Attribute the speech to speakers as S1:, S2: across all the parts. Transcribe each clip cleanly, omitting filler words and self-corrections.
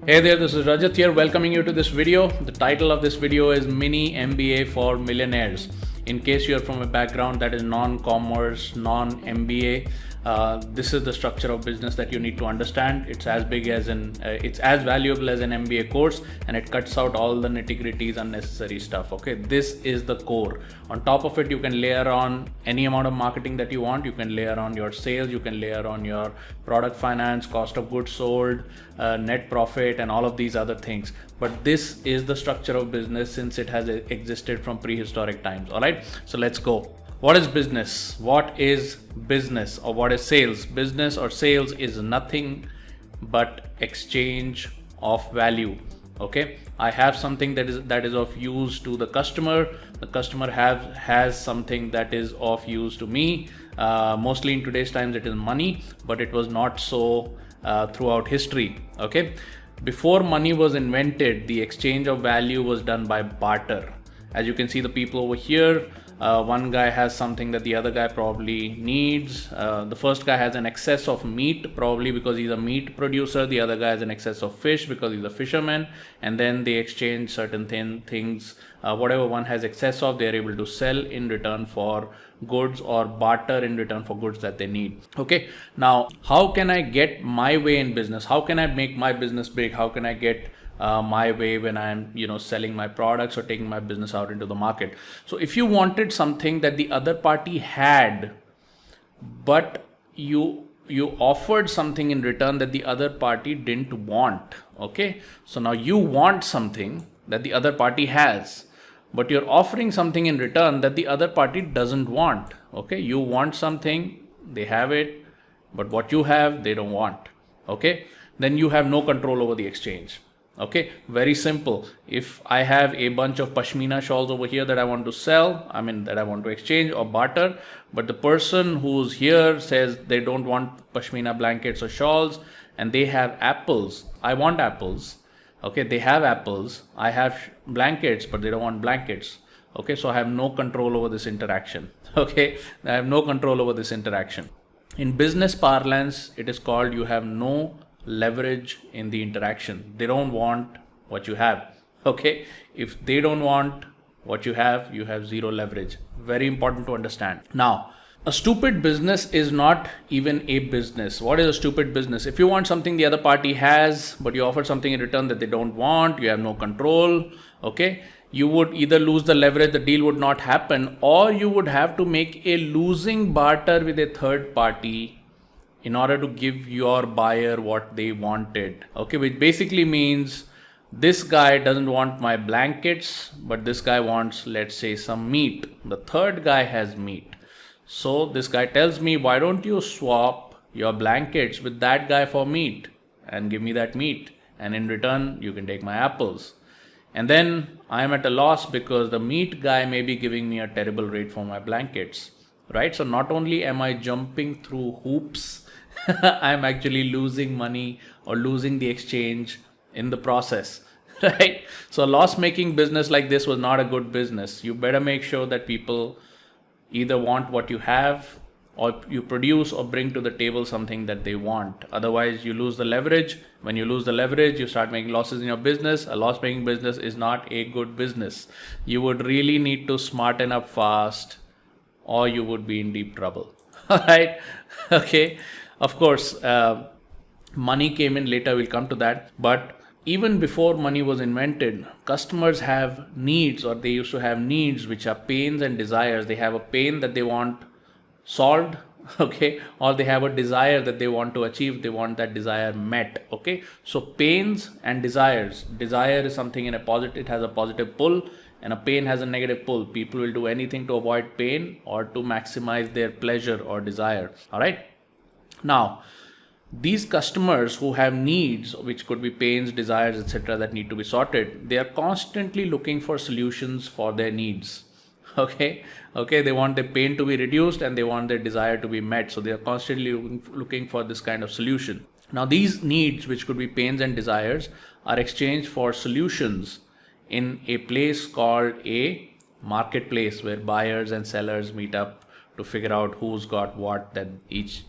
S1: Hey there, this is Rajat here, welcoming you to this video. The title of this video is Mini MBA for Millionaires. In case you're from a background that is non-commerce, non-MBA, this is the structure of business that you need to understand. It's as big as it's as valuable as an MBA course, and it cuts out all the nitty-gritties, unnecessary stuff. Okay, this is the core. On top of it, you can layer on any amount of marketing that you want. You can layer on your sales, you can layer on your product finance, cost of goods sold, net profit, and all of these other things. But this is the structure of business since it has existed from prehistoric times. All right, so let's go. What is business? What is business, or what is sales? Business or sales is nothing but exchange of value. Okay, I have something that is of use to the customer. The customer has something that is of use to me. Mostly in today's times it is money, but it was not so throughout history. Okay, before money was invented, the exchange of value was done by barter. As you can see, the people over here, one guy has something that the other guy probably needs. The first guy has an excess of meat, probably because he's a meat producer. The other guy has an excess of fish because he's a fisherman. And then they exchange certain things. Whatever one has excess of, they're able to sell in return for goods, or barter in return for goods that they need. Okay, now how can I get my way in business? How can I make my business big? How can I get my way when I'm selling my products or taking my business out into the market? So if you wanted something that the other party had, but you offered something in return that the other party didn't want. Okay, so now you want something that the other party has, but you're offering something in return that the other party doesn't want. Okay, you want something, they have it, but what you have they don't want. Okay, then you have no control over the exchange. Okay, very simple. If I have a bunch of pashmina shawls over here that I want to sell, that I want to exchange or barter, but the person who's here says they don't want pashmina blankets or shawls, and they have apples. I want apples. Okay, they have apples. I have blankets, but they don't want blankets. Okay, so I have no control over this interaction. Okay, I have no control over this interaction. In business parlance, it is called you have no leverage in the interaction. They don't want what you have. Okay, if they don't want what you have zero leverage. Very important to understand. Now, a stupid business is not even a business. What is a stupid business? If you want something the other party has, but you offer something in return that they don't want, you have no control. Okay, you would either lose the leverage, the deal would not happen, or you would have to make a losing barter with a third party in order to give your buyer what they wanted. Okay, which basically means this guy doesn't want my blankets, but this guy wants, let's say, some meat. The third guy has meat. So this guy tells me, why don't you swap your blankets with that guy for meat and give me that meat, and in return you can take my apples. And then I am at a loss because the meat guy may be giving me a terrible rate for my blankets, right? So not only am I jumping through hoops, I'm actually losing money or losing the exchange in the process, right? So a loss-making business like this was not a good business. You better make sure that people either want what you have, or you produce or bring to the table something that they want. Otherwise, you lose the leverage. When you lose the leverage, you start making losses in your business. A loss-making business is not a good business. You would really need to smarten up fast, or you would be in deep trouble. All right? Okay. Of course, money came in later. We'll come to that. But even before money was invented, customers have needs, or they used to have needs, which are pains and desires. They have a pain that they want solved, okay, or they have a desire that they want to achieve. They want that desire met. Okay, so pains and desires. Desire is something in a positive, it has a positive pull, and a pain has a negative pull. People will do anything to avoid pain or to maximize their pleasure or desire. All right, now these customers who have needs, which could be pains, desires, etc., that need to be sorted, they are constantly looking for solutions for their needs. Okay, they want their pain to be reduced and they want their desire to be met. So they are constantly looking for this kind of solution. Now these needs, which could be pains and desires, are exchanged for solutions in a place called a marketplace, where buyers and sellers meet up to figure out who's got what that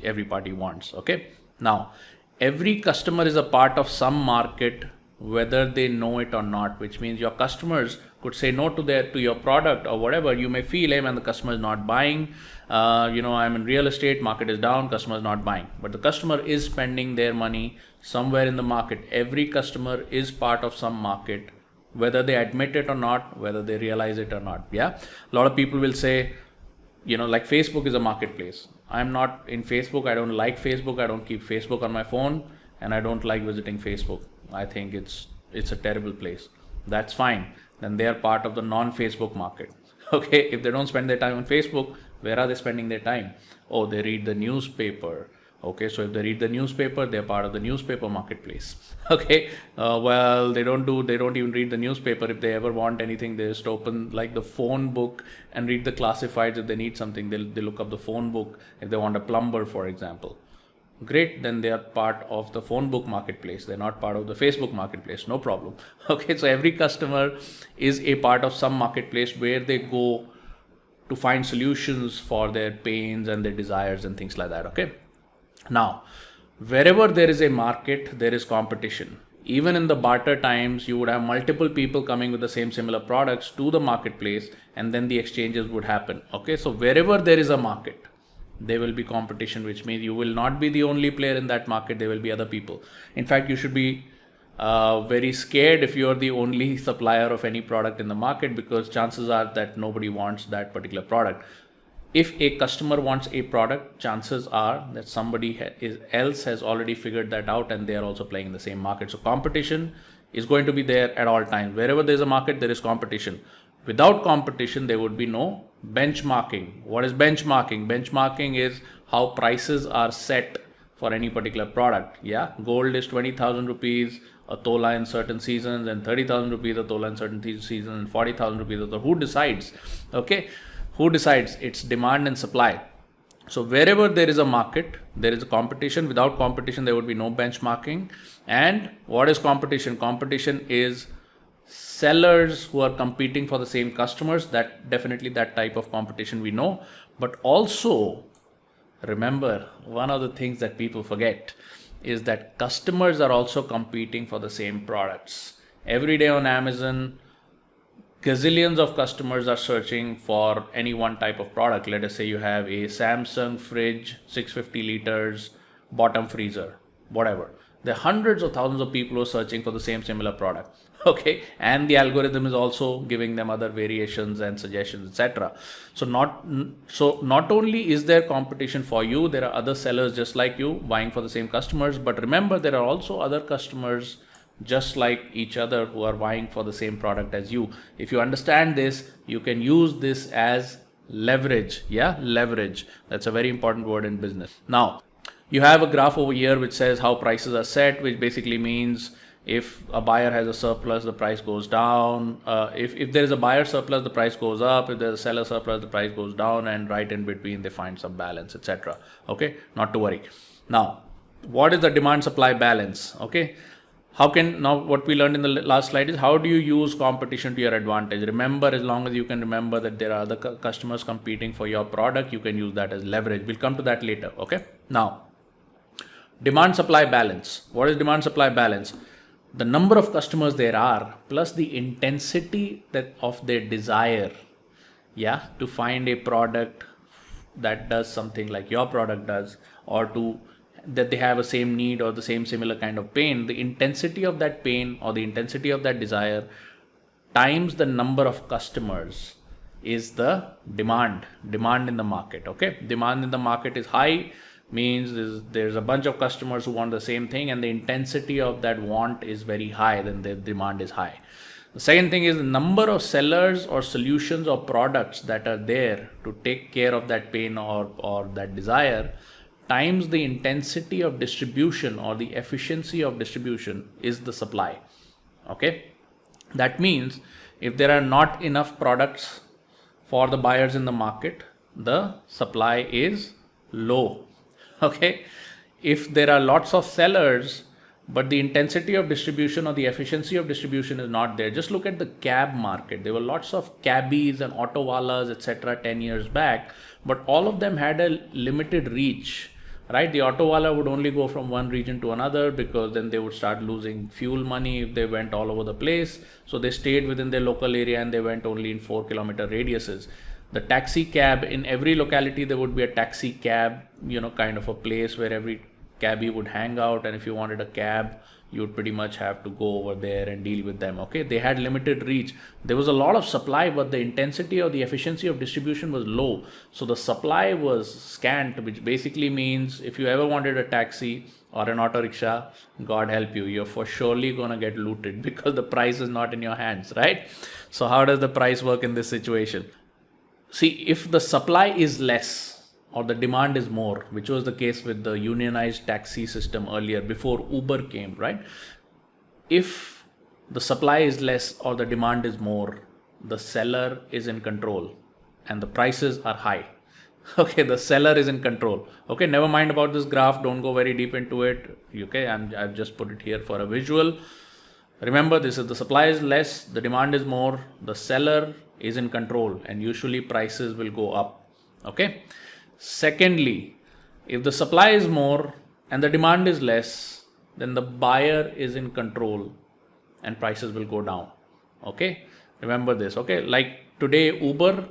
S1: every party wants. Okay, now every customer is a part of some market whether they know it or not, which means your customers could say no to your product or whatever. You may feel, hey man, the customer is not buying. I'm in real estate, market is down, customer is not buying. But the customer is spending their money somewhere in the market. Every customer is part of some market, whether they admit it or not, whether they realize it or not. Yeah. A lot of people will say, like Facebook is a marketplace. I'm not in Facebook. I don't like Facebook. I don't keep Facebook on my phone, and I don't like visiting Facebook. I think it's a terrible place. That's fine. Then they are part of the non-Facebook market. Okay. If they don't spend their time on Facebook, where are they spending their time? Oh, they read the newspaper. Okay, so if they read the newspaper, they're part of the newspaper marketplace. Okay, well, they don't even read the newspaper. If they ever want anything, they just open like the phone book and read the classifieds. If they need something, they look up the phone book. If they want a plumber, for example, great, then they are part of the phone book marketplace. They're not part of the Facebook marketplace, no problem. Okay, so every customer is a part of some marketplace where they go to find solutions for their pains and their desires and things like that. Okay. Now, wherever there is a market, there is competition. Even in the barter times, you would have multiple people coming with the similar products to the marketplace, and then the exchanges would happen. Okay, so wherever there is a market, there will be competition, which means you will not be the only player in that market. There will be other people. In fact, you should be very scared if you're the only supplier of any product in the market, because chances are that nobody wants that particular product. If a customer wants a product, chances are that somebody else has already figured that out, and they are also playing in the same market. So competition is going to be there at all times. Wherever there is a market, there is competition. Without competition, there would be no benchmarking. What is benchmarking? Benchmarking is how prices are set for any particular product. Yeah, gold is 20,000 rupees a tola in certain seasons, and 30,000 rupees a tola in certain seasons, and 40,000 rupees a tola. Who decides? Okay. Who decides? It's demand and supply. So wherever there is a market, there is a competition. Without competition, there would be no benchmarking. And what is competition? Competition is sellers who are competing for the same customers. That definitely that type of competition we know. But also, remember, one of the things that people forget is that customers are also competing for the same products. Every day on Amazon, gazillions of customers are searching for any one type of product. Let us say you have a Samsung fridge, 650 liters, bottom freezer, whatever. There are hundreds of thousands of people who are searching for the similar product. Okay, and the algorithm is also giving them other variations and suggestions, etc. So not only is there competition for you, there are other sellers just like you buying for the same customers. But remember, there are also other customers just like each other who are buying for the same product as you. If you understand this, you can use this as leverage. Yeah, leverage. That's a very important word in business. Now, you have a graph over here which says how prices are set, which basically means if a buyer has a surplus, the price goes down. If there is a buyer surplus, the price goes up. If there's a seller surplus, the price goes down, and right in between they find some balance, etc. Okay, not to worry. Now, what is the demand supply balance? Okay. Now what we learned in the last slide is how do you use competition to your advantage? Remember, as long as you can remember that there are other customers competing for your product, you can use that as leverage. We'll come to that later. Okay. Now, demand supply balance. What is demand supply balance? The number of customers there are plus the intensity of their desire, yeah, to find a product that does something like your product does, or that they have a same need or the similar kind of pain. The intensity of that pain or the intensity of that desire times the number of customers is the demand in the market. Okay, demand in the market is high, means there's a bunch of customers who want the same thing, and the intensity of that want is very high, then the demand is high. The second thing is the number of sellers or solutions or products that are there to take care of that pain or that desire times the intensity of distribution or the efficiency of distribution is the supply. Okay, that means if there are not enough products for the buyers in the market, the supply is low. Okay, if there are lots of sellers but the intensity of distribution or the efficiency of distribution is not there. Just look at the cab market. There were lots of cabbies and autowalas, etc. 10 years back, but all of them had a limited reach. right? The auto wala would only go from one region to another, because then they would start losing fuel money if they went all over the place. So they stayed within their local area and they went only in 4-kilometer radiuses. The taxi cab, in every locality there would be a taxi cab, kind of a place where every cabbie would hang out, and if you wanted a cab, you would pretty much have to go over there and deal with them. Okay, they had limited reach. There was a lot of supply, but the intensity or the efficiency of distribution was low. So the supply was scant, which basically means if you ever wanted a taxi or an auto rickshaw, God help you, you're for surely gonna get looted because the price is not in your hands, right? So how does the price work in this situation? See, if the supply is less or the demand is more, which was the case with the unionized taxi system earlier before Uber came, right? If the supply is less or the demand is more, the seller is in control and the prices are high. Okay, the seller is in control. Okay, never mind about this graph, don't go very deep into it. Okay, I've just put it here for a visual. Remember, this is the supply is less, the demand is more, the seller is in control, and usually prices will go up. Okay. Secondly, if the supply is more and the demand is less, then the buyer is in control and prices will go down. Okay. Remember this. Okay. Like today, Uber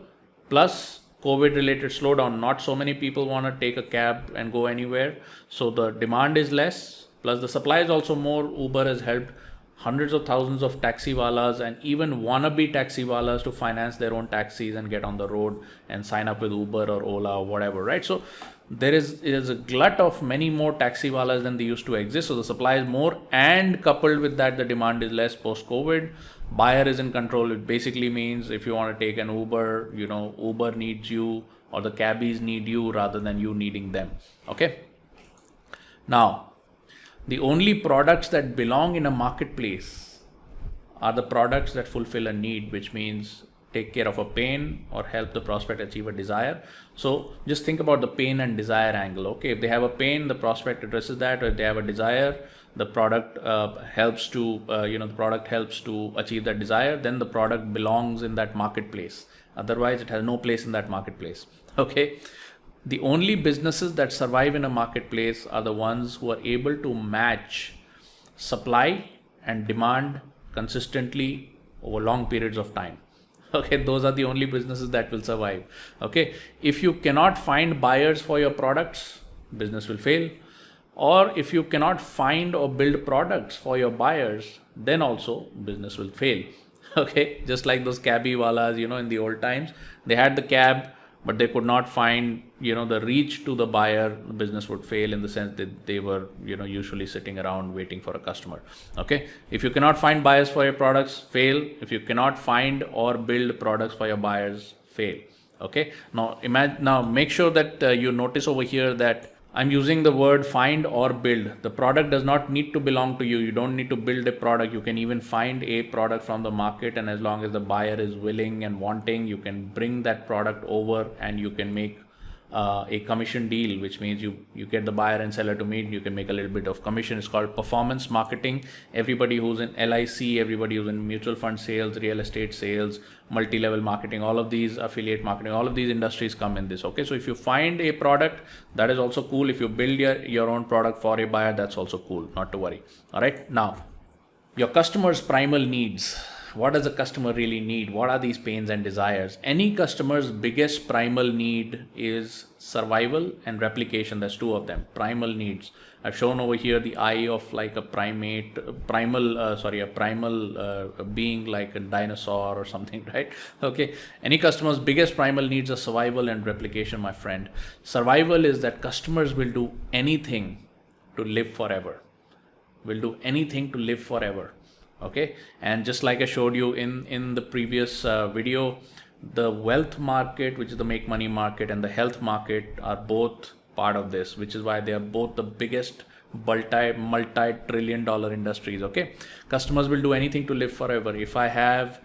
S1: plus COVID related slowdown, not so many people want to take a cab and go anywhere. So the demand is less, plus the supply is also more. Uber has helped hundreds of thousands of taxiwalas and even wannabe taxiwalas to finance their own taxis and get on the road and sign up with Uber or Ola or whatever, right? So there is a glut of many more taxiwalas than they used to exist. So the supply is more, and coupled with that, the demand is less post-COVID. Buyer is in control. It basically means if you want to take an Uber, Uber needs you or the cabbies need you rather than you needing them. Okay. Now, the only products that belong in a marketplace are the products that fulfill a need, which means take care of a pain or help the prospect achieve a desire. So just think about the pain and desire angle. Okay, if they have a pain, the prospect addresses that. Or if they have a desire, the product helps to achieve that desire. Then the product belongs in that marketplace. Otherwise, it has no place in that marketplace. Okay. The only businesses that survive in a marketplace are the ones who are able to match supply and demand consistently over long periods of time. Okay, those are the only businesses that will survive. Okay, if you cannot find buyers for your products, business will fail. Or if you cannot find or build products for your buyers, then also business will fail. Okay, just like those cabbie walas, in the old times, they had the cab, but they could not find, the reach to the buyer. The business would fail in the sense that they were, usually sitting around waiting for a customer. Okay. If you cannot find buyers for your products, fail. If you cannot find or build products for your buyers, fail. Okay. Now make sure that you notice over here that I'm using the word find or build. The product does not need to belong to you. You don't need to build a product. You can even find a product from the market, and as long as the buyer is willing and wanting, you can bring that product over and you can make a commission deal, which means you get the buyer and seller to meet, you can make a little bit of commission. It's called performance marketing. Everybody who's in LIC, everybody who's in mutual fund sales, real estate sales, multi-level marketing, all of these, affiliate marketing, all of these industries come in this. Okay, so if you find a product, that is also cool. If you build your own product for a buyer, that's also cool, not to worry. All right, now your customer's primal needs. What does a customer really need? What are these pains and desires? Any customer's biggest primal need is survival and replication. There's two of them, primal needs. I've shown over here the eye of like a primal being like a dinosaur or something, right? Okay. Any customer's biggest primal needs are survival and replication, my friend. Survival is that customers will do anything to live forever. Okay, and just like I showed you in the previous video, the wealth market, which is the make money market, and the health market are both part of this, which is why they are both the biggest multi-trillion dollar industries. Okay, customers will do anything to live forever. If I have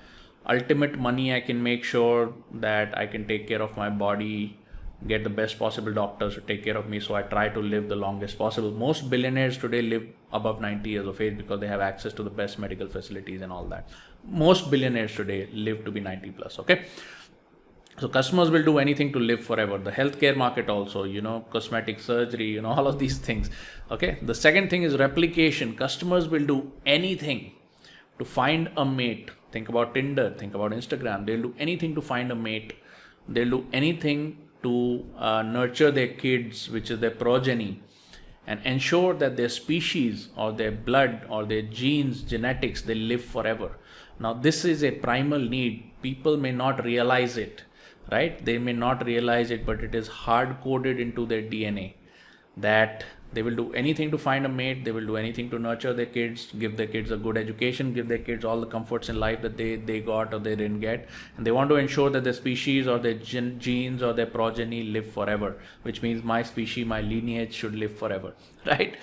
S1: ultimate money, I can make sure that I can take care of my body, get the best possible doctors to take care of me, so I try to live the longest possible. Most billionaires today live above 90 years of age because they have access to the best medical facilities and all that. Most billionaires today live to be 90 plus. Okay, So customers will do anything to live forever. The healthcare market also, cosmetic surgery, all of these things. Okay. The second thing is replication. Customers will do anything to find a mate. Think about Tinder, think about Instagram. They'll do anything to find a mate. They'll do anything to nurture their kids, which is their progeny, and ensure that their species or their blood or their genes, genetics, they live forever. Now, this is a primal need. People may not realize it, right? They may not realize it, but it is hard coded into their DNA that they will do anything to find a mate. They will do anything to nurture their kids, give their kids a good education, give their kids all the comforts in life that they got or they didn't get. And they want to ensure that their species or their genes or their progeny live forever, which means my species, my lineage should live forever, right?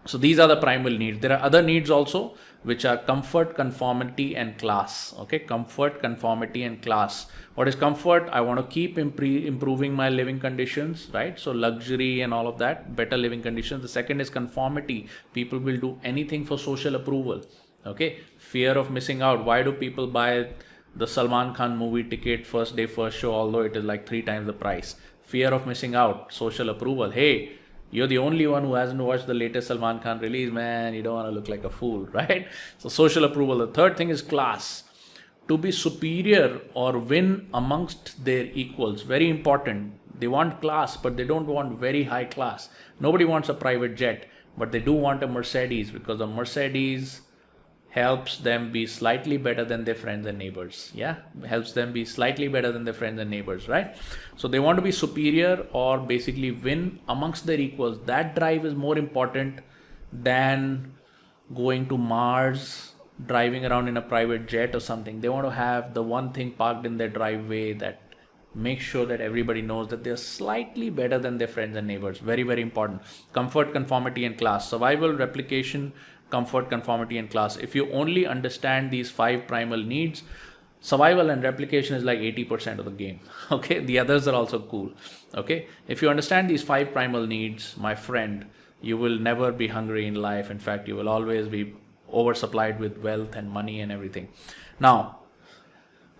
S1: So these are the primal needs. There are other needs also, which are comfort, conformity, and class. Okay, comfort, conformity, and class. What is comfort? I want to keep improving my living conditions, right? So luxury and all of that, better living conditions. The second is conformity. People will do anything for social approval. Okay, fear of missing out. Why do people buy the Salman Khan movie ticket first day, first show, although it is like 3 times the price? Fear of missing out, social approval. Hey, you're the only one who hasn't watched the latest Salman Khan release, man. You don't want to look like a fool, right? So social approval. The third thing is class. To be superior or win amongst their equals. Very important. They want class, but they don't want very high class. Nobody wants a private jet, but they do want a Mercedes, because a Mercedes helps them be slightly better than their friends and neighbors. Yeah, helps them be slightly better than their friends and neighbors, right? So they want to be superior or basically win amongst their equals. That drive is more important than going to Mars, driving around in a private jet or something. They want to have the one thing parked in their driveway that makes sure that everybody knows that they're slightly better than their friends and neighbors. Very, very important. Comfort, conformity, and class. Survival, replication, comfort, conformity, and class. If you only understand these 5 primal needs, survival and replication is like 80% of the game. Okay, the others are also cool. Okay, if you understand these 5 primal needs, my friend, you will never be hungry in life. In fact, you will always be oversupplied with wealth and money and everything. Now,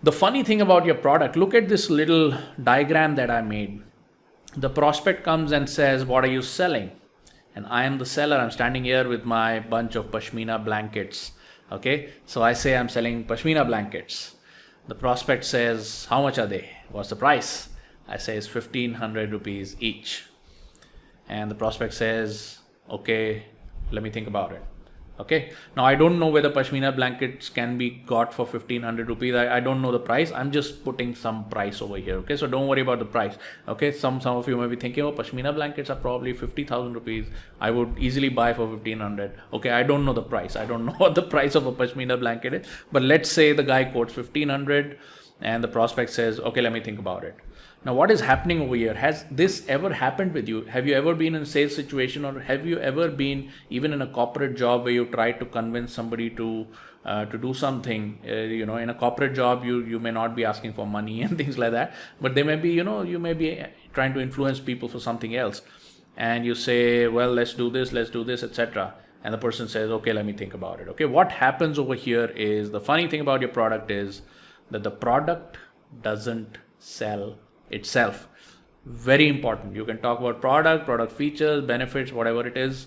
S1: the funny thing about your product, look at this little diagram that I made. The prospect comes and says, what are you selling? And I am the seller. I'm standing here with my bunch of pashmina blankets. Okay, so I say I'm selling pashmina blankets. The prospect says, how much are they? What's the price? I say it's 1,500 rupees each. And the prospect says, okay, let me think about it. Okay, now I don't know whether pashmina blankets can be got for 1,500 rupees. I don't know the price. I'm just putting some price over here. Okay, so don't worry about the price. Okay, some of you may be thinking, oh, pashmina blankets are probably 50,000 rupees. I would easily buy for 1,500. Okay, I don't know the price. I don't know what the price of a pashmina blanket is. But let's say the guy quotes 1,500 and the prospect says, okay, let me think about it. Now, what is happening over here? Has this ever happened with you? Have you ever been in a sales situation, or have you ever been even in a corporate job where you try to convince somebody to do something? In a corporate job, you may not be asking for money and things like that, but they may be, you may be trying to influence people for something else, and you say, well, let's do this, etc. And the person says, okay, let me think about it. Okay, what happens over here is, the funny thing about your product is that the product doesn't sell itself. Very important. You can talk about product features, benefits, whatever it is.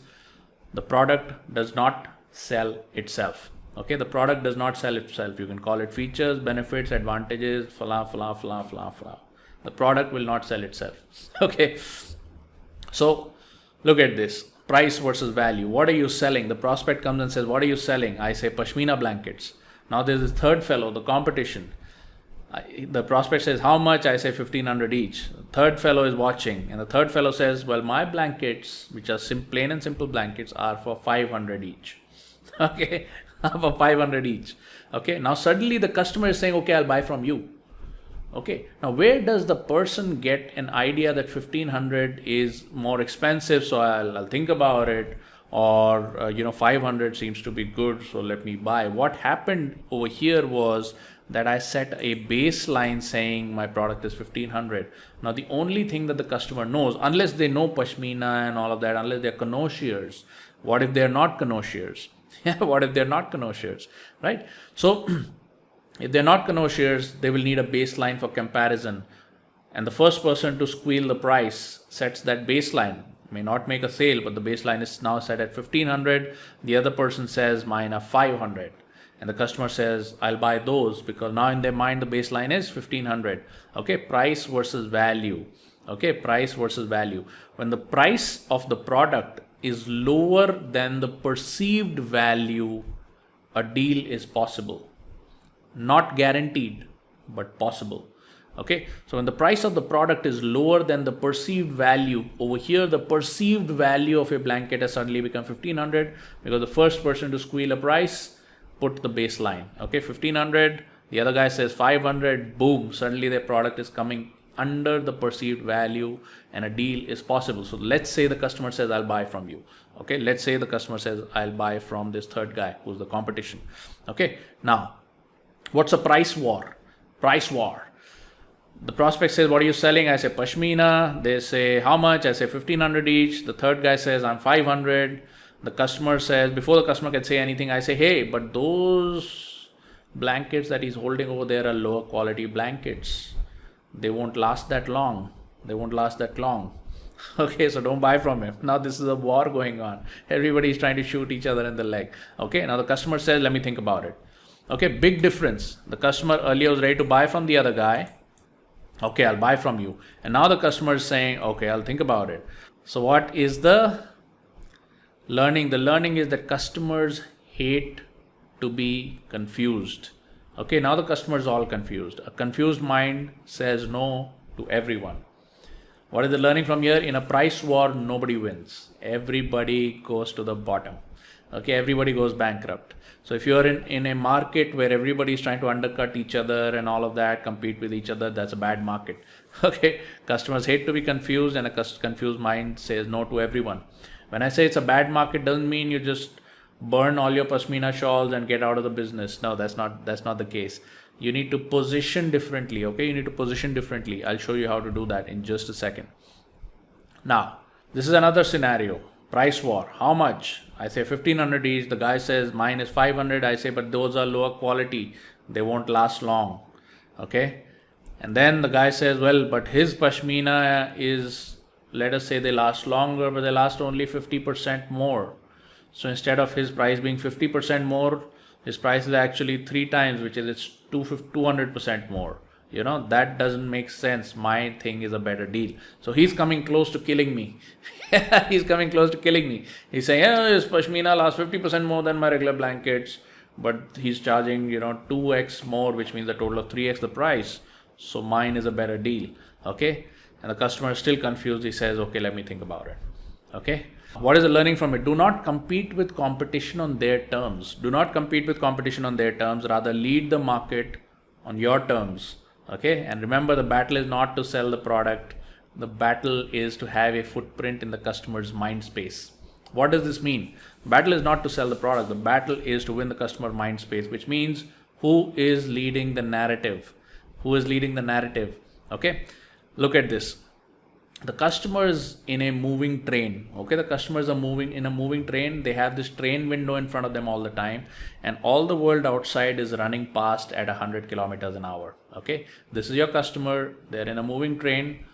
S1: The product does not sell itself. Okay, the product does not sell itself. You can call it features, benefits, advantages, fala. The product will not sell itself. Okay, so look at this. Price versus value. What are you selling? The prospect comes and says, what are you selling? I say pashmina blankets. Now there's this third fellow, the competition. The prospect says, how much? I say 1,500 each. The third fellow is watching, and the third fellow says, well, my blankets, which are plain and simple blankets, are for 500 each. Okay, for 500 each. Okay, now suddenly the customer is saying, okay, I'll buy from you. Okay, now where does the person get an idea that 1,500 is more expensive, so I'll think about it, or 500 seems to be good, so let me buy? What happened over here was that I set a baseline saying my product is 1,500. Now the only thing that the customer knows, unless they know pashmina and all of that, unless they're connoisseurs, what if they're not connoisseurs? Yeah, what if they're not connoisseurs, right? So If they're not connoisseurs, they will need a baseline for comparison. And the first person to squeal the price sets that baseline. May not make a sale, but the baseline is now set at 1500. The other person says, mine are 500. And the customer says, I'll buy those, because now in their mind, the baseline is 1500. Okay, price versus value. Okay, price versus value. When the price of the product is lower than the perceived value, a deal is possible. Not guaranteed, but possible. Okay, so when the price of the product is lower than the perceived value, over here the perceived value of a blanket has suddenly become 1500, because the first person to squeal a price put the baseline. Okay, 1500, the other guy says 500, boom, suddenly their product is coming under the perceived value and a deal is possible. So let's say the customer says, I'll buy from you. Okay, let's say the customer says, I'll buy from this third guy who's the competition. Okay, now what's a price war? Price war. The prospect says, what are you selling? I say pashmina. They say, how much? I say 1500 each. The third guy says, I'm 500. The customer says, before the customer can say anything, I say, hey, but those blankets that he's holding over there are lower quality blankets. They won't last that long. They won't last that long. Okay, so don't buy from him. Now this is a war going on. Everybody's trying to shoot each other in the leg. Okay, now the customer says, let me think about it. Okay, big difference. The customer earlier was ready to buy from the other guy. Okay, I'll buy from you. And now the customer is saying, okay, I'll think about it. So what is the learning? The learning is that customers hate to be confused. Okay, now the customer is all confused. A confused mind says no to everyone. What is the learning from here? In a price war, nobody wins. Everybody goes to the bottom. Okay, everybody goes bankrupt. So if you're in a market where everybody is trying to undercut each other and all of that, compete with each other, that's a bad market. Okay, customers hate to be confused, and a confused mind says no to everyone. When I say it's a bad market, doesn't mean you just burn all your pashmina shawls and get out of the business. No, that's not the case. You need to position differently. Okay, you need to position differently. I'll show you how to do that in just a second. Now, this is another scenario. Price war. How much? I say 1500 each. The guy says mine is 500. I say, but those are lower quality. They won't last long. Okay. And then the guy says, well, but his pashmina is, let us say they last longer, but they last only 50% more. So instead of his price being 50% more, his price is actually 3 times, which is it's 200% more. You know, that doesn't make sense. My thing is a better deal. So he's coming close to killing me. He's coming close to killing me. He's saying, oh, his pashmina lasts 50% more than my regular blankets, but he's charging, 2x more, which means a total of 3x the price. So mine is a better deal. Okay. And the customer is still confused. He says, okay, let me think about it. Okay. What is the learning from it? Do not compete with competition on their terms. Do not compete with competition on their terms. Rather, lead the market on your terms. Okay. And remember, the battle is not to sell the product. The battle is to have a footprint in the customer's mind space. What does this mean? The battle is not to sell the product. The battle is to win the customer mind space, which means who is leading the narrative? Who is leading the narrative? Okay. Look at this. The customers in a moving train. Okay. The customers are moving in a moving train. They have this train window in front of them all the time, and all the world outside is running past at 100 kilometers an hour. Okay. This is your customer. They're in a moving train,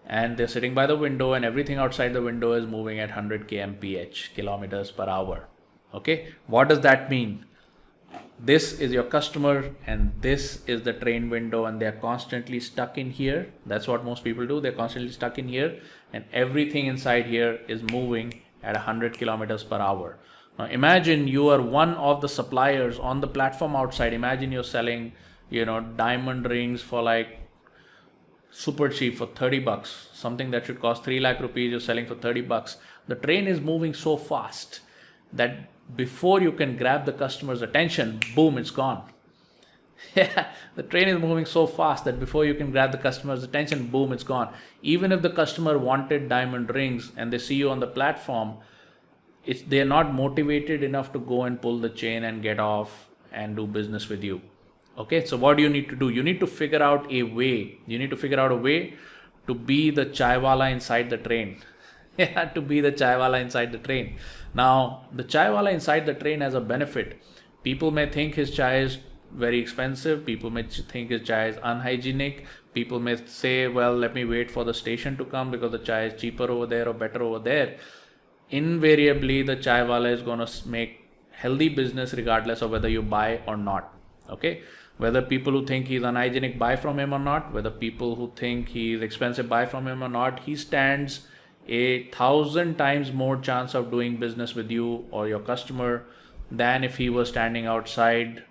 S1: and they're sitting by the window, and everything outside the window is moving at 100 kmph, kilometers per hour. Okay. What does that mean? This is your customer, and this is the train window, and they're constantly stuck in here. That's what most people do. They're constantly stuck in here, and everything inside here is moving at 100 kilometers per hour. Now imagine you are one of the suppliers on the platform outside. Imagine you're selling, diamond rings for like super cheap for 30 bucks. Something that should cost 3 lakh rupees, you're selling for 30 bucks. The train is moving so fast that before you can grab the customer's attention, boom, it's gone. The train is moving so fast that before you can grab the customer's attention, boom, it's gone. Even if the customer wanted diamond rings and they see you on the platform, they're not motivated enough to go and pull the chain and get off and do business with you. Okay, so what do you need to do? You need to figure out a way. You need to figure out a way to be the chaiwala inside the train. To be the chaiwala inside the train. Now, the chaiwala inside the train has a benefit. People may think his chai is very expensive. People may think his chai is unhygienic. People may say, well, let me wait for the station to come because the chai is cheaper over there or better over there. Invariably, the chai wala is going to make healthy business regardless of whether you buy or not. Okay, whether people who think he's unhygienic buy from him or not, whether people who think he's expensive buy from him or not, he stands 1,000 times more chance of doing business with you or your customer than if he was standing outside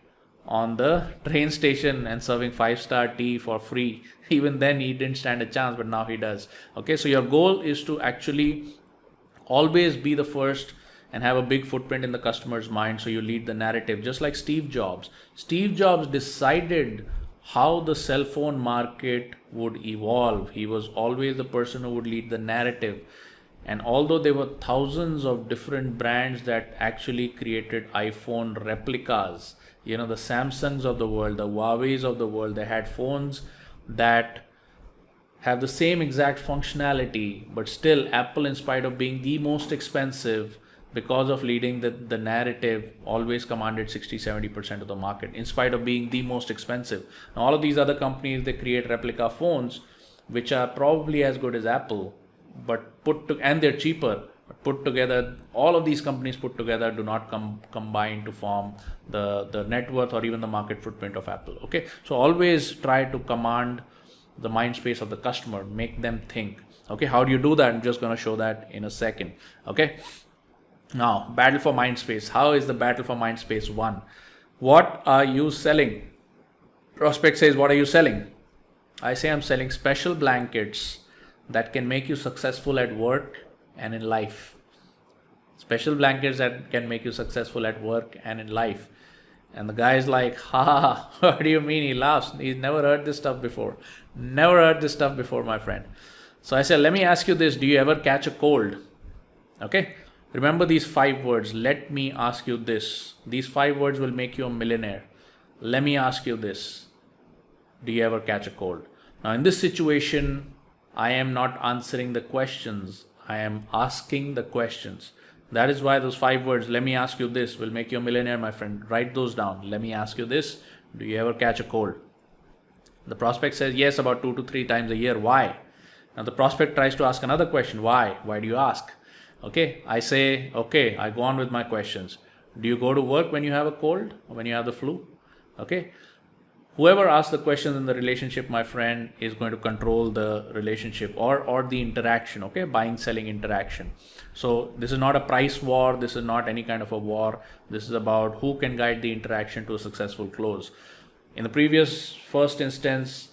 S1: on the train station and serving 5-star tea for free. Even then he didn't stand a chance, but now he does. Okay, so your goal is to actually always be the first and have a big footprint in the customer's mind, so you lead the narrative. Just like Steve Jobs. Steve Jobs decided how the cell phone market would evolve. He was always the person who would lead the narrative. And although there were thousands of different brands that actually created iPhone replicas, the Samsungs of the world, the Huawei's of the world, they had phones that have the same exact functionality, but still Apple, in spite of being the most expensive, because of leading the narrative, always commanded 60-70% of the market, in spite of being the most expensive. Now, all of these other companies, they create replica phones, which are probably as good as Apple, but and they're cheaper. But put together, all of these companies put together do not combine to form the net worth or even the market footprint of Apple. Okay, so always try to command the mind space of the customer, make them think. Okay, how do you do that? I'm just going to show that in a second. Okay. Now, battle for mind space. How is the battle for mind space won? What are you selling? Prospect says, what are you selling? I say, I'm selling special blankets that can make you successful at work and in life. Special blankets that can make you successful at work and in life. And the guy is like, ha, what do you mean? He laughs. He's never heard this stuff before. Never heard this stuff before, my friend. So I said, let me ask you this. Do you ever catch a cold? Okay. Remember these 5 words. Let me ask you this. These 5 words will make you a millionaire. Let me ask you this. Do you ever catch a cold? Now, in this situation, I am not answering the questions. I am asking the questions. That is why those 5 words, let me ask you this, will make you a millionaire, my friend. Write those down. Let me ask you this. Do you ever catch a cold? The prospect says yes, about 2 to 3 times a year. Why? Now, the prospect tries to ask another question. Why? Why do you ask? Okay, I say, okay, I go on with my questions. Do you go to work when you have a cold or when you have the flu? Okay, whoever asks the questions in the relationship, my friend, is going to control the relationship or the interaction. Okay, buying, selling interaction. So this is not a price war. This is not any kind of a war. This is about who can guide the interaction to a successful close. In the previous first instance,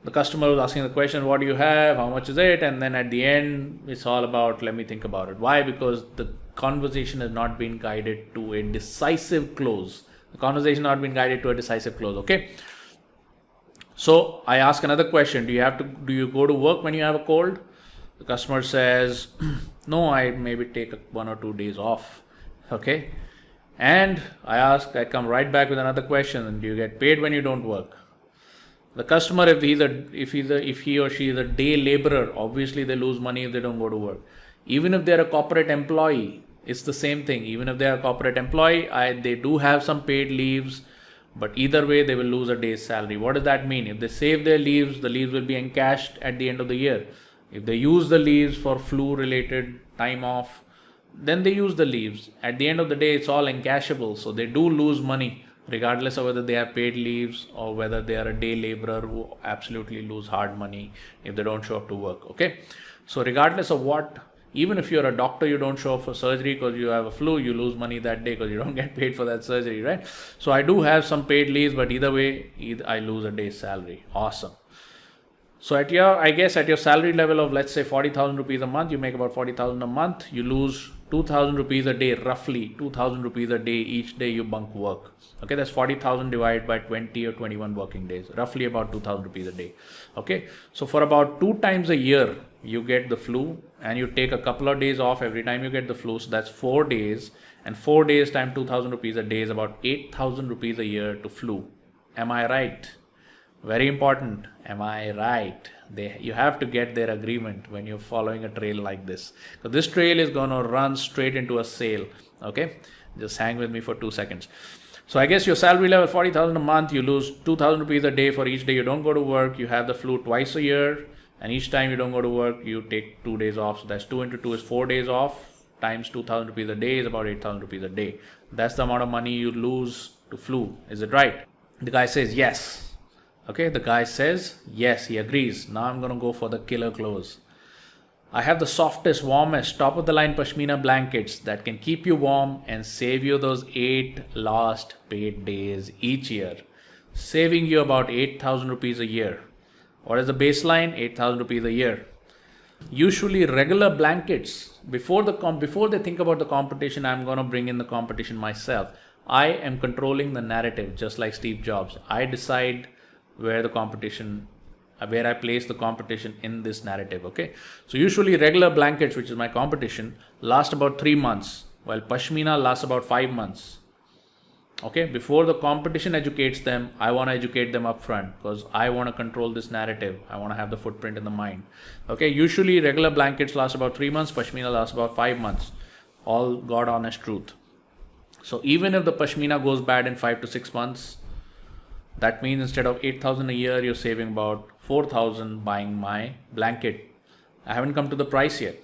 S1: the customer was asking the question, what do you have? How much is it? And then at the end, it's all about, let me think about it. Why? Because the conversation has not been guided to a decisive close. The conversation has not been guided to a decisive close. Okay. So I ask another question. Do you go to work when you have a cold? The customer says, no, I maybe take 1 or 2 days off. Okay. And I come right back with another question. Do you get paid when you don't work? The customer, if he or she is a day laborer, obviously they lose money if they don't go to work. Even if they're a corporate employee, it's the same thing. Even if they're a corporate employee, they do have some paid leaves, but either way they will lose a day's salary. What does that mean? If they save their leaves, the leaves will be encashed at the end of the year. If they use the leaves for flu-related time off, then they use the leaves. At the end of the day, it's all encashable, so they do lose money, regardless of whether they have paid leaves or whether they are a day laborer who absolutely lose hard money if they don't show up to work. Okay, so regardless of what, even if you're a doctor, you don't show up for surgery because you have a flu, you lose money that day because you don't get paid for that surgery, right? So I do have some paid leaves, but either way, I lose a day's salary. Awesome. So at your salary level of, let's say, 40,000 rupees a month, you make about 40,000 a month, you lose 2,000 rupees a day, roughly 2,000 rupees a day each day you bunk work. Okay, that's 40,000 divided by 20 or 21 working days, roughly about 2,000 rupees a day. Okay, so for about 2 times a year, you get the flu and you take a couple of days off every time you get the flu. So that's 4 days, and 4 days times 2,000 rupees a day is about 8,000 rupees a year to flu. Am I right? Very important. Am I right? You have to get their agreement when you're following a trail like this. So this trail is going to run straight into a sale. Okay, just hang with me for 2 seconds. So I guess your salary level 40,000 a month, you lose 2,000 rupees a day for each day you don't go to work. You have the flu twice a year, and each time you don't go to work, you take 2 days off. So that's 2 into 2 is 4 days off, times 2,000 rupees a day is about 8,000 rupees a day. That's the amount of money you lose to flu. Is it right? The guy says yes. Okay, the guy says yes, he agrees. Now I'm going to go for the killer close. I have the softest, warmest, top of the line pashmina blankets that can keep you warm and save you those 8 lost paid days each year, saving you about 8,000 rupees a year. What is the baseline? 8,000 rupees a year. Usually regular blankets, before they think about the competition, I'm going to bring in the competition myself. I am controlling the narrative, just like Steve Jobs. I decide where I place the competition in this narrative. Okay, so usually regular blankets, which is my competition, last about 3 months, while pashmina lasts about 5 months. Okay, before the competition educates them, I want to educate them upfront, because I want to control this narrative. I want to have the footprint in the mind. Okay, usually regular blankets last about 3 months, pashmina lasts about 5 months. All God honest truth. So even if the pashmina goes bad in 5 to 6 months, that means instead of 8,000 a year, you're saving about 4,000 buying my blanket. I haven't come to the price yet.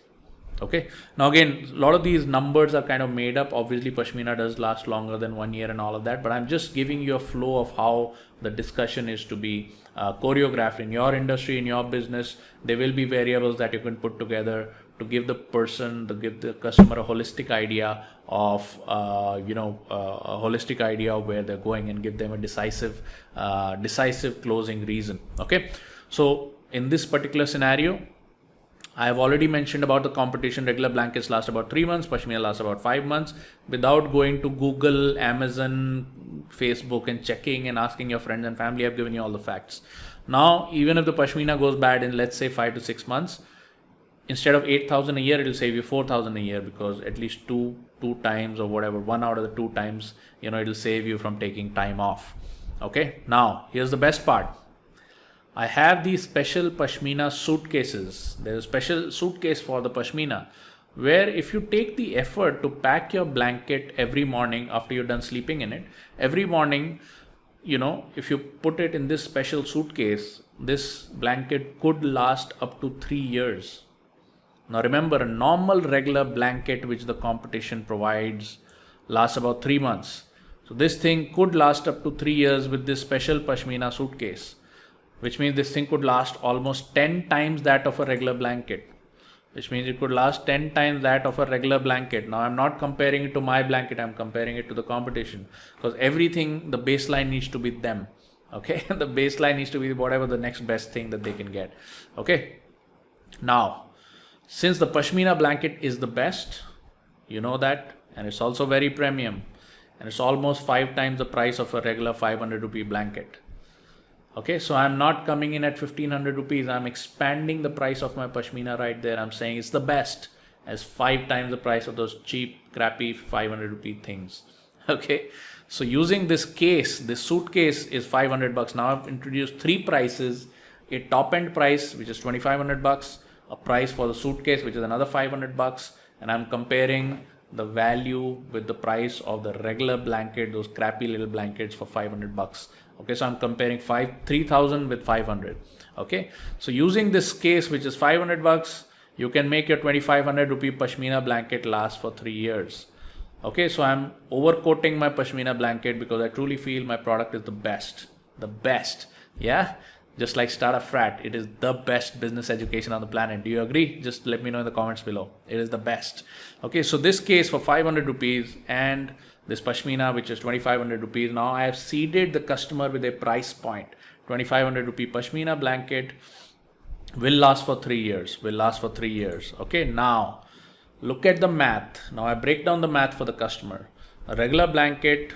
S1: Okay. Now again, a lot of these numbers are kind of made up. Obviously, pashmina does last longer than 1 year and all of that. But I'm just giving you a flow of how the discussion is to be choreographed in your industry, in your business. There will be variables that you can put together to give the customer a holistic idea of a holistic idea of where they're going, and give them a decisive closing reason. Okay, so in this particular scenario, I have already mentioned about the competition. Regular blankets last about 3 months, pashmina lasts about 5 months, without going to Google, Amazon, Facebook and checking and asking your friends and family. I've given you all the facts. Now, even if the pashmina goes bad in, let's say, 5 to 6 months, instead of 8,000 a year, it will save you 4,000 a year, because at least two times or whatever, 1 out of the 2 times, it will save you from taking time off. Okay. Now, here's the best part. I have these special pashmina suitcases. There's a special suitcase for the pashmina, where if you take the effort to pack your blanket every morning after you're done sleeping in it, every morning, if you put it in this special suitcase, this blanket could last up to 3 years. Now remember, a normal regular blanket which the competition provides lasts about 3 months. So this thing could last up to 3 years with this special pashmina suitcase, which means this thing could last almost 10 times that of a regular blanket, which means it could last 10 times that of a regular blanket. Now I'm not comparing it to my blanket, I'm comparing it to the competition, because everything, the baseline needs to be them. Okay, the baseline needs to be whatever the next best thing that they can get. Okay, now, since the pashmina blanket is the best, you know that, and it's also very premium, and it's almost 5 times the price of a regular 500 rupee blanket. Okay, so I'm not coming in at 1,500 rupees. I'm expanding the price of my pashmina right there. I'm saying it's the best, as 5 times the price of those cheap, crappy 500 rupee things. Okay, so using this case, this suitcase is 500 bucks. Now I've introduced 3 prices: a top end price, which is 2,500 bucks, a price for the suitcase, which is another 500 bucks, and I'm comparing the value with the price of the regular blanket, those crappy little blankets, for 500 bucks. Okay, so I'm comparing 3,000 with 500. Okay, so using this case, which is 500 bucks, you can make your 2,500 rupee pashmina blanket last for 3 years. Okay, so I'm overcoating my pashmina blanket because I truly feel my product is the best. Yeah, just like Start a Frat, it is the best business education on the planet. Do you agree? Just let me know in the comments below. It is the best. Okay, so this case for 500 rupees and this pashmina, which is 2,500 rupees. Now I have seeded the customer with a price point. 2,500 rupee pashmina blanket will last for 3 years. Okay, now look at the math. Now I break down the math for the customer. A regular blanket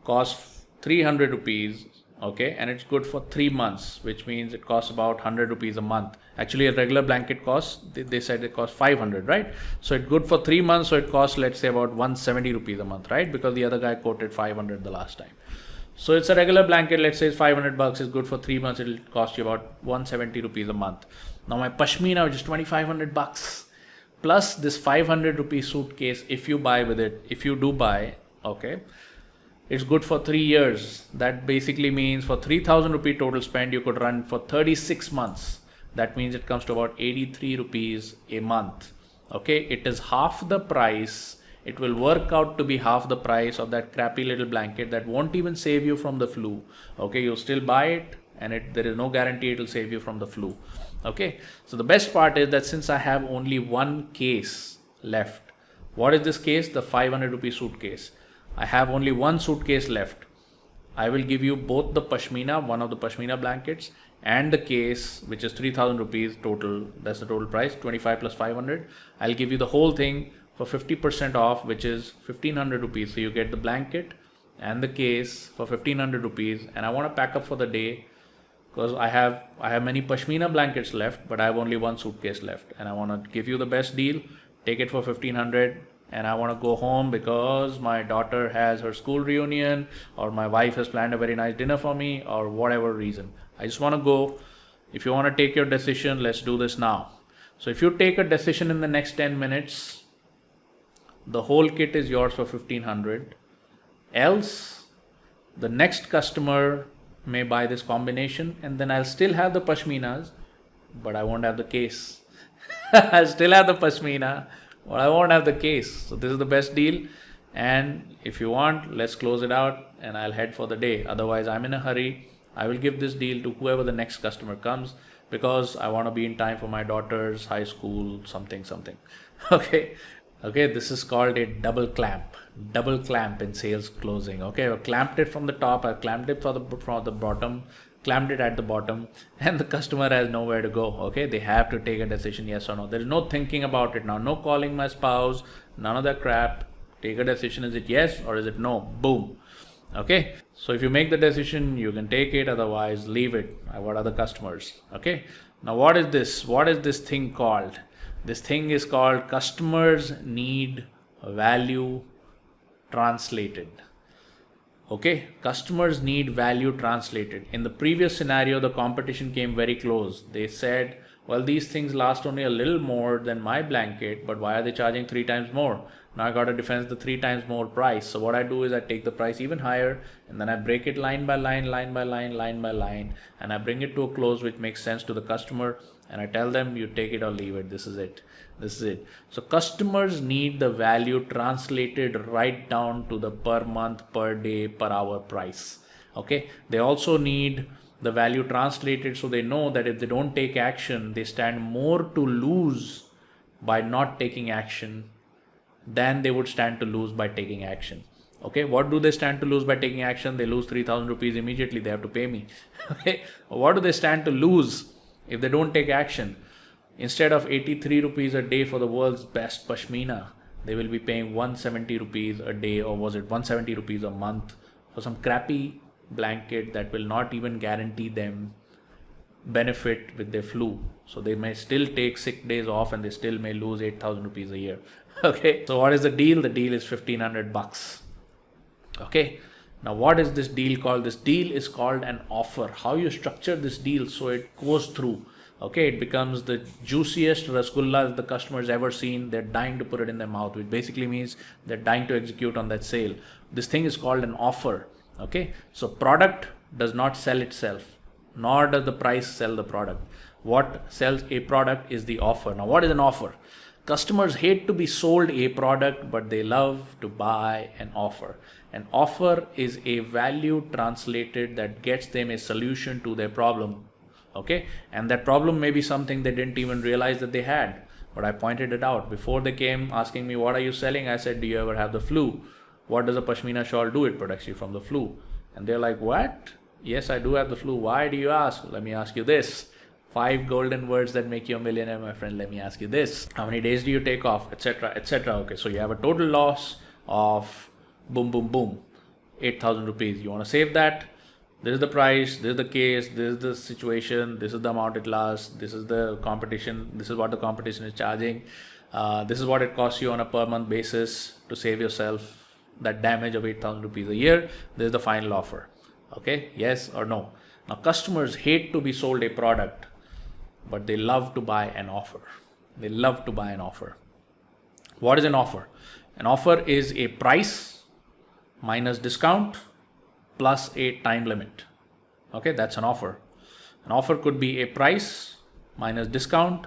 S1: costs 300 rupees. Okay, and it's good for 3 months, which means it costs about 100 rupees a month. Actually, a regular blanket costs, they said it costs 500, right? So it's good for 3 months, so it costs, let's say, about 170 rupees a month, right? Because the other guy quoted 500 the last time. So it's a regular blanket, let's say it's 500 bucks, is good for 3 months, it'll cost you about 170 rupees a month. Now my pashmina, which is 2,500 bucks, plus this 500 rupee suitcase, if you buy with it, if you do buy, okay, It's good for 3 years. That basically means for 3,000 rupee total spend, you could run for 36 months. That means it comes to about 83 rupees a month. Okay, it is half the price. It will work out to be half the price of that crappy little blanket that won't even save you from the flu. Okay, you'll still buy it, and there is no guarantee it will save you from the flu. Okay, so the best part is that since I have only one case left, what is this case? The 500 rupee suitcase. I have only one suitcase left. I will give you both the pashmina, one of the pashmina blankets, and the case, which is 3,000 rupees total. That's the total price, 25 plus 500. I'll give you the whole thing for 50% off, which is 1,500 rupees. So you get the blanket and the case for 1,500 rupees. And I want to pack up for the day because I have many pashmina blankets left, but I have only one suitcase left. And I want to give you the best deal. Take it for 1,500. And I want to go home because my daughter has her school reunion, or my wife has planned a very nice dinner for me, or whatever reason. I just want to go. If you want to take your decision, let's do this now. So if you take a decision in the next 10 minutes, the whole kit is yours for 1,500. Else, the next customer may buy this combination, and then I'll still have the pashminas, but I won't have the case. I'll still have the pashmina, but I won't have the case. So this is the best deal. And if you want, let's close it out and I'll head for the day. Otherwise, I'm in a hurry. I will give this deal to whoever the next customer comes because I want to be in time for my daughter's high school, something. Okay. Okay, this is called a double clamp in sales closing. Okay, I've clamped it from the top, I've clamped it from the bottom, clamped it at the bottom, and the customer has nowhere to go. Okay, they have to take a decision, yes or no. There is no thinking about it now, no calling my spouse, none of that crap. Take a decision. Is it yes or is it no? Boom. Okay, so if you make the decision, you can take it, otherwise leave it. I've got other customers. Okay, now what is this thing called? This thing is called customers need value translated. Okay, customers need value translated. In the previous scenario, the competition came very close. They said, well, these things last only a little more than my blanket, but why are they charging 3 times more? Now I got to defend the 3 times more price. So what I do is I take the price even higher, and then I break it line by line, and I bring it to a close which makes sense to the customer, and I tell them, you take it or leave it. This is it. So customers need the value translated right down to the per month, per day, per hour price. Okay, they also need the value translated so they know that if they don't take action, they stand more to lose by not taking action than they would stand to lose by taking action. Okay, what do they stand to lose by taking action? They lose 3,000 rupees immediately. They have to pay me. Okay, what do they stand to lose if they don't take action? Instead of 83 rupees a day for the world's best pashmina, they will be paying 170 rupees a day, or was it 170 rupees a month for some crappy blanket that will not even guarantee them benefit with their flu. So they may still take sick days off and they still may lose 8,000 rupees a year. Okay, so what is the deal? The deal is 1,500 bucks. Okay, now what is this deal called? This deal is called an offer. How you structure this deal so it goes through. Okay, it becomes the juiciest rasgulla the customer's ever seen. They're dying to put it in their mouth, which basically means they're dying to execute on that sale. This thing is called an offer. Okay, so product does not sell itself, nor does the price sell the product. What sells a product is the offer. Now, what is an offer? Customers hate to be sold a product, but they love to buy an offer. An offer is a value translated that gets them a solution to their problem. Okay, and that problem may be something they didn't even realize that they had, but I pointed it out. Before they came asking me, what are you selling? I said, do you ever have the flu? What does a pashmina shawl do? It protects you from the flu. And they're like, what? Yes, I do have the flu. Why do you ask? Let me ask you this. 5 golden words that make you a millionaire, my friend. Let me ask you this. How many days do you take off? Etc. etc. Okay, so you have a total loss of boom, 8,000 rupees. You want to save that? This is the price, this is the case, this is the situation, this is the amount it lasts, this is the competition, this is what the competition is charging, this is what it costs you on a per month basis to save yourself that damage of 8,000 rupees a year. This is the final offer. Okay, yes or no? Now, customers hate to be sold a product, but they love to buy an offer. They love to buy an offer. What is an offer? An offer is a price minus discount plus a time limit. Okay, that's an offer. An offer could be a price minus discount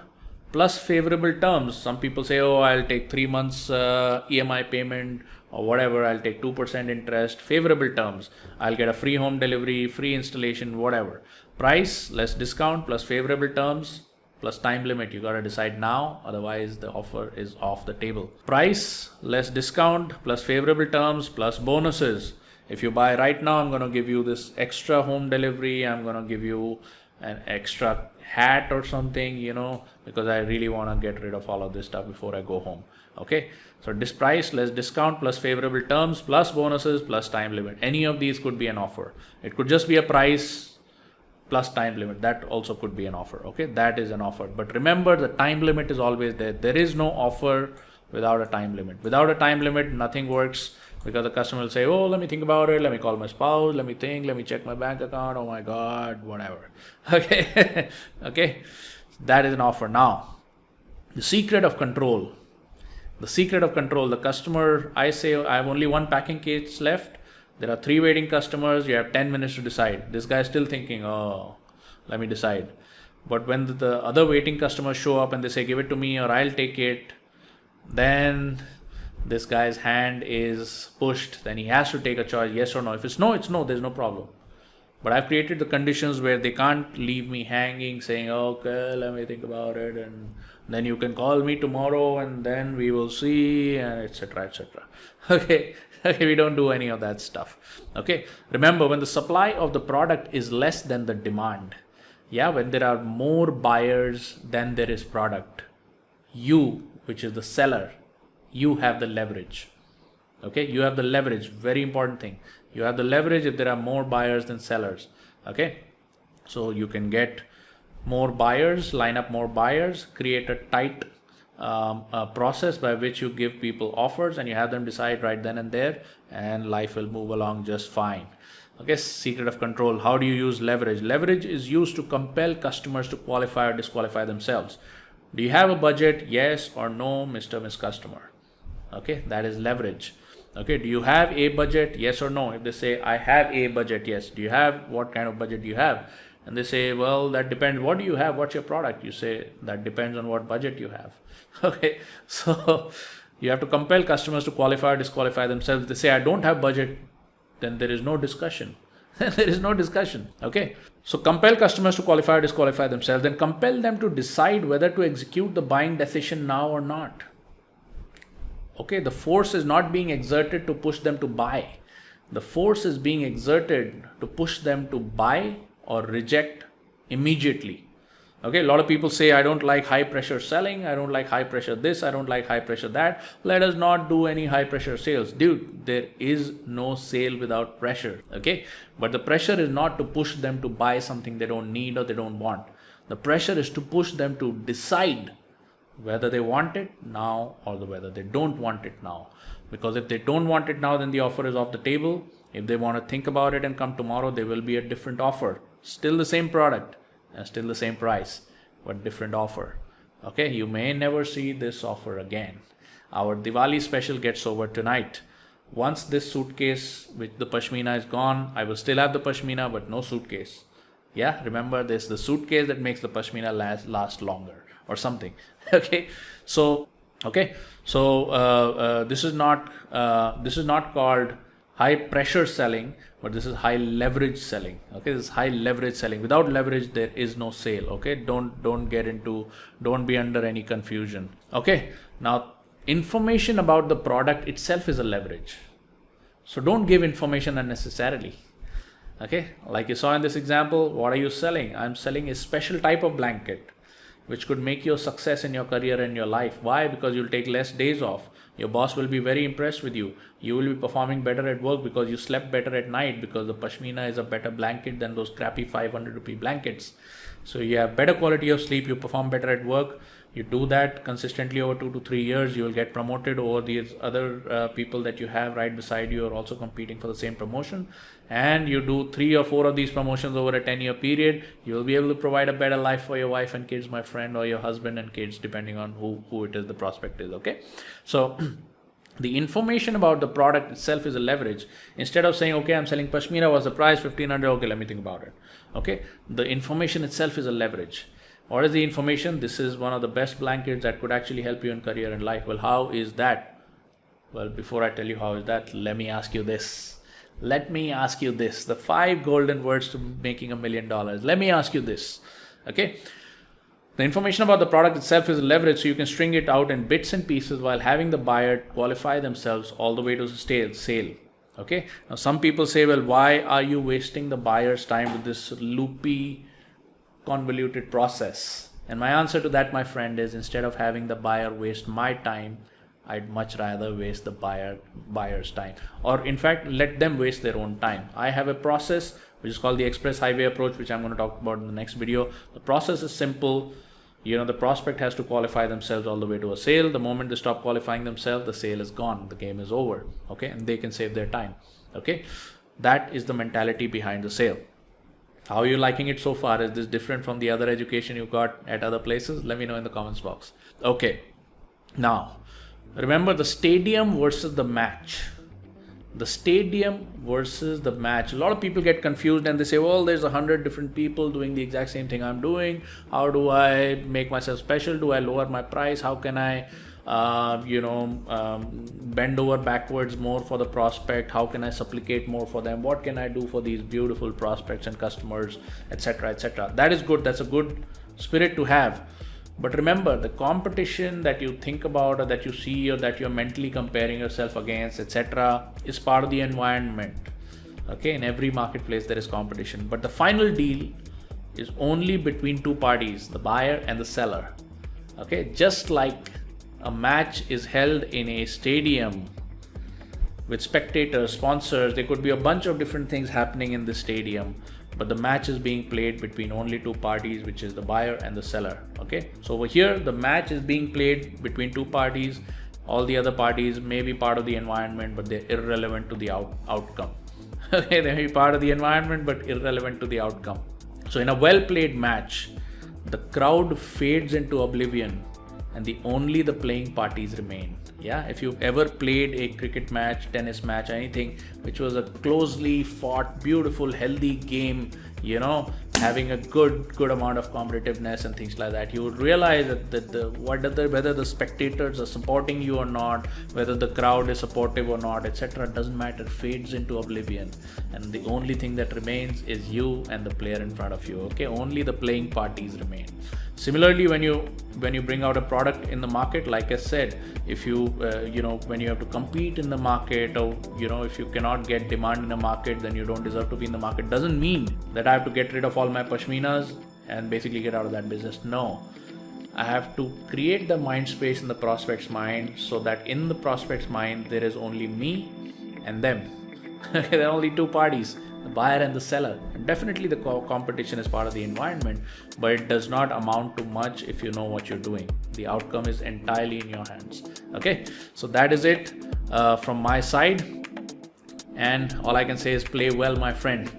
S1: plus favorable terms. Some people say, oh, I'll take 3 months EMI payment or whatever, I'll take 2% interest, favorable terms. I'll get a free home delivery, free installation, whatever. Price less discount plus favorable terms plus time limit. You got to decide now, otherwise the offer is off the table. Price less discount plus favorable terms plus bonuses. If you buy right now, I'm going to give you this extra home delivery. I'm going to give you an extra hat or something, because I really want to get rid of all of this stuff before I go home. Okay, so this price less discount plus favorable terms plus bonuses plus time limit. Any of these could be an offer. It could just be a price plus time limit. That also could be an offer. Okay, that is an offer. But remember, the time limit is always there. There is no offer without a time limit. Without a time limit, nothing works, because the customer will say, oh, let me think about it. Let me call my spouse. Let me think. Let me check my bank account. Oh my God, whatever. Okay. Okay. That is an offer. Now, the secret of control. The secret of control. The customer, I say, I have only one packing case left. There are 3 waiting customers. You have 10 minutes to decide. This guy is still thinking, oh, let me decide. But when the other waiting customers show up and they say, give it to me or I'll take it, then this guy's hand is pushed. Then he has to take a choice, yes or no. If it's no, it's no. There's no problem. But I've created the conditions where they can't leave me hanging saying, okay, let me think about it, and then you can call me tomorrow and then we will see, and etc. etc. Okay. We don't do any of that stuff. Okay. Remember, when the supply of the product is less than the demand, when there are more buyers than there is product, you, which is the seller, you have the leverage. Okay, you have the leverage. Very important thing. You have the leverage if there are more buyers than sellers. Okay, so you can get more buyers, line up more buyers, create a tight process by which you give people offers and you have them decide right then and there, and life will move along just fine. Okay, secret of control. How do you use leverage? Leverage is used to compel customers to qualify or disqualify themselves. Do you have a budget? Yes or no, Mr. Miss Customer. Okay, that is leverage. Okay, do you have a budget? Yes or no? If they say, I have a budget, yes. Do you have, what kind of budget do you have? And they say, well, that depends. What do you have? What's your product? You say, that depends on what budget you have. Okay, so you have to compel customers to qualify or disqualify themselves. If they say, I don't have budget, then there is no discussion. There is no discussion. Okay, so compel customers to qualify or disqualify themselves, then compel them to decide whether to execute the buying decision now or not. Okay, the force is not being exerted to push them to buy. The force is being exerted to push them to buy or reject immediately. Okay, a lot of people say, I don't like high pressure selling. I don't like high pressure this. I don't like high pressure that. Let us not do any high pressure sales. Dude, there is no sale without pressure. Okay, but the pressure is not to push them to buy something they don't need or they don't want. The pressure is to push them to decide whether they want it now or whether they don't want it now. Because if they don't want it now, then the offer is off the table. If they want to think about it and come tomorrow, there will be a different offer. Still the same product and still the same price, but different offer. Okay, you may never see this offer again. Our Diwali special gets over tonight. Once this suitcase with the pashmina is gone, I will still have the pashmina, but no suitcase. Yeah, remember this, the suitcase that makes the pashmina last longer or something. Okay, so this is not called high pressure selling, but this is high leverage selling. Okay, this is high leverage selling. Without leverage, there is no sale. Okay, don't be under any confusion. Okay, now information about the product itself is a leverage. So don't give information unnecessarily. Okay, like you saw in this example, what are you selling? I'm selling a special type of blanket which could make you a success in your career and your life. Why? Because you'll take less days off. Your boss will be very impressed with you. You will be performing better at work because you slept better at night, because the pashmina is a better blanket than those crappy 500 rupee blankets. So you have better quality of sleep, you perform better at work. You do that consistently over 2 to 3 years, you will get promoted over these other people that you have right beside you are also competing for the same promotion. And you do 3 or 4 of these promotions over a 10-year period, you will be able to provide a better life for your wife and kids, my friend, or your husband and kids, depending on who it is the prospect is. Okay, so The information about the product itself is a leverage. Instead of saying, okay, I'm selling pashmina, what's the price? 1500. Okay, let me think about it. Okay, the information itself is a leverage. What is the information? This is one of the best blankets that could actually help you in career and life. Well, how is that? Well, before I tell you how is that, let me ask you this. Let me ask you this. The 5 golden words to making $1 million. Let me ask you this. Okay. The information about the product itself is a leverage, so you can string it out in bits and pieces while having the buyer qualify themselves all the way to the sale. Okay. Now, some people say, well, why are you wasting the buyer's time with this loopy, convoluted process? And my answer to that, my friend, is instead of having the buyer waste my time, I'd much rather waste the buyer's time, or in fact, let them waste their own time. I have a process which is called the express highway approach, which I'm going to talk about in the next video. The process is simple. The prospect has to qualify themselves all the way to a sale. The moment they stop qualifying themselves, the sale is gone. The game is over. Okay. And they can save their time. Okay. That is the mentality behind the sale. How are you liking it so far? Is this different from the other education you got at other places? Let me know in the comments box. Okay. Now, remember the stadium versus the match. The stadium versus the match. A lot of people get confused and they say, well, there's 100 different people doing the exact same thing I'm doing. How do I make myself special? Do I lower my price? How can I, bend over backwards more for the prospect? How can I supplicate more for them? What can I do for these beautiful prospects and customers, etc., etc.? That is good. That's a good spirit to have. But remember, the competition that you think about or that you see or that you're mentally comparing yourself against, etc., is part of the environment. Okay, in every marketplace there is competition. But the final deal is only between 2 parties, the buyer and the seller. Okay, just like a match is held in a stadium with spectators, sponsors, there could be a bunch of different things happening in the stadium. But the match is being played between only 2 parties, which is the buyer and the seller. Okay, so over here the match is being played between 2 parties. All the other parties may be part of the environment, but they're irrelevant to the outcome. Okay, they may be part of the environment but irrelevant to the outcome. So in a well played match, the crowd fades into oblivion and only the playing parties remain. Yeah, if you've ever played a cricket match, tennis match, anything which was a closely fought, beautiful, healthy game, having a good amount of competitiveness and things like that, you would realize that whether the spectators are supporting you or not, whether the crowd is supportive or not, etc., doesn't matter, fades into oblivion, and the only thing that remains is you and the player in front of you. Okay, only the playing parties remain. Similarly, when you bring out a product in the market, like I said, if you when you have to compete in the market, or if you cannot get demand in a market, then you don't deserve to be in the market. Doesn't mean that I have to get rid of all my pashminas and basically get out of that business. No, I have to create the mind space in the prospect's mind, so that in the prospect's mind there is only me and them. There are only 2 parties, the buyer and the seller. And definitely the competition is part of the environment, but it does not amount to much if you know what you're doing. The outcome is entirely in your hands. Okay, so that is it from my side, and all I can say is play well, my friend.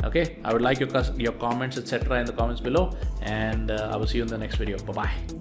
S1: Okay, I would like your comments, etc., in the comments below, and I will see you in the next video. Bye bye.